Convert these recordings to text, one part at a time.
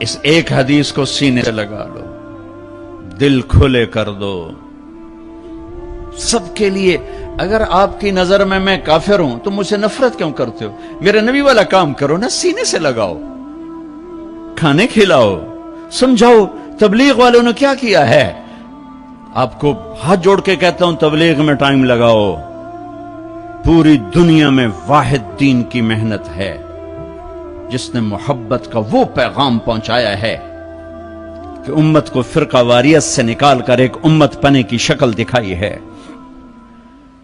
اس ایک حدیث کو سینے سے لگا لو، دل کھلے کر دو سب کے لیے۔ اگر آپ کی نظر میں کافر ہوں تو مجھ سے نفرت کیوں کرتے ہو؟ میرے نبی والا کام کرو نا، سینے سے لگاؤ، کھانے کھلاؤ، سمجھاؤ۔ تبلیغ والوں نے کیا کیا ہے؟ آپ کو ہاتھ جوڑ کے کہتا ہوں تبلیغ میں ٹائم لگاؤ۔ پوری دنیا میں واحد دین کی محنت ہے جس نے محبت کا وہ پیغام پہنچایا ہے کہ امت کو فرقہ واریت سے نکال کر ایک امت پنے کی شکل دکھائی ہے۔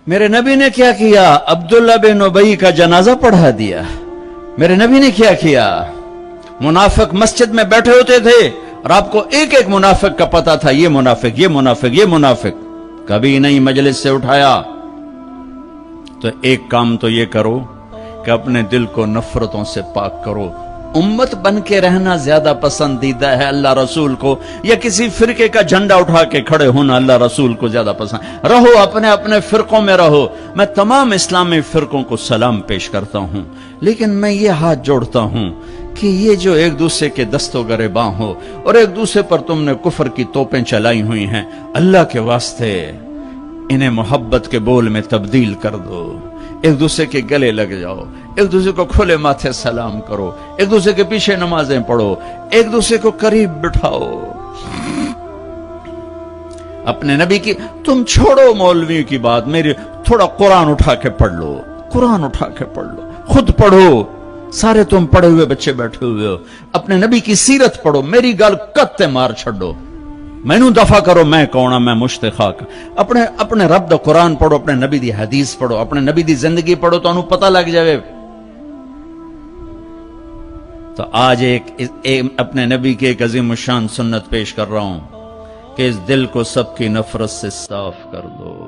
میرے نبی نے کیا کیا؟ عبداللہ بن ابی کا جنازہ پڑھا دیا۔ میرے نبی نے کیا کیا؟ منافق مسجد میں بیٹھے ہوتے تھے اور آپ کو ایک ایک منافق کا پتا تھا، یہ منافق، یہ منافق، یہ منافق، کبھی نہیں مجلس سے اٹھایا۔ تو ایک کام تو یہ کرو کہ اپنے دل کو نفرتوں سے پاک کرو۔ امت بن کے رہنا زیادہ پسندیدہ ہے اللہ رسول کو، یا کسی فرقے کا جھنڈا اٹھا کے کھڑے ہونا اللہ رسول کو زیادہ پسند؟ رہو اپنے اپنے فرقوں میں رہو۔ میں تمام اسلامی فرقوں کو سلام پیش کرتا ہوں، لیکن میں یہ ہاتھ جوڑتا ہوں کہ یہ جو ایک دوسرے کے دست و گریباں ہو اور ایک دوسرے پر تم نے کفر کی توپیں چلائی ہوئی ہیں، اللہ کے واسطے انہیں محبت کے بول میں تبدیل کر دو۔ ایک دوسرے کے گلے لگ جاؤ، ایک دوسرے کو کھلے ماتھے سلام کرو، ایک دوسرے کے پیچھے نمازیں پڑھو، ایک دوسرے کو قریب بٹھاؤ۔ اپنے نبی کی، تم چھوڑو مولوی کی بات، میری تھوڑا قرآن اٹھا کے پڑھ لو، قرآن اٹھا کے پڑھ لو، خود پڑھو۔ سارے تم پڑھے ہوئے بچے بیٹھے ہوئے ہو، اپنے نبی کی سیرت پڑھو، میری گل کتے مار چھڑو، مینوں دفع کرو، میں کون ہاں، میں مشت خاک۔ اپنے رب دا قرآن پڑھو، اپنے نبی دی حدیث پڑھو، اپنے نبی دی زندگی پڑھو، تو انہوں پتہ لگ جائے۔ تو آج اپنے نبی کی ایک عظیم الشان سنت پیش کر رہا ہوں کہ اس دل کو سب کی نفرت سے صاف کر دو۔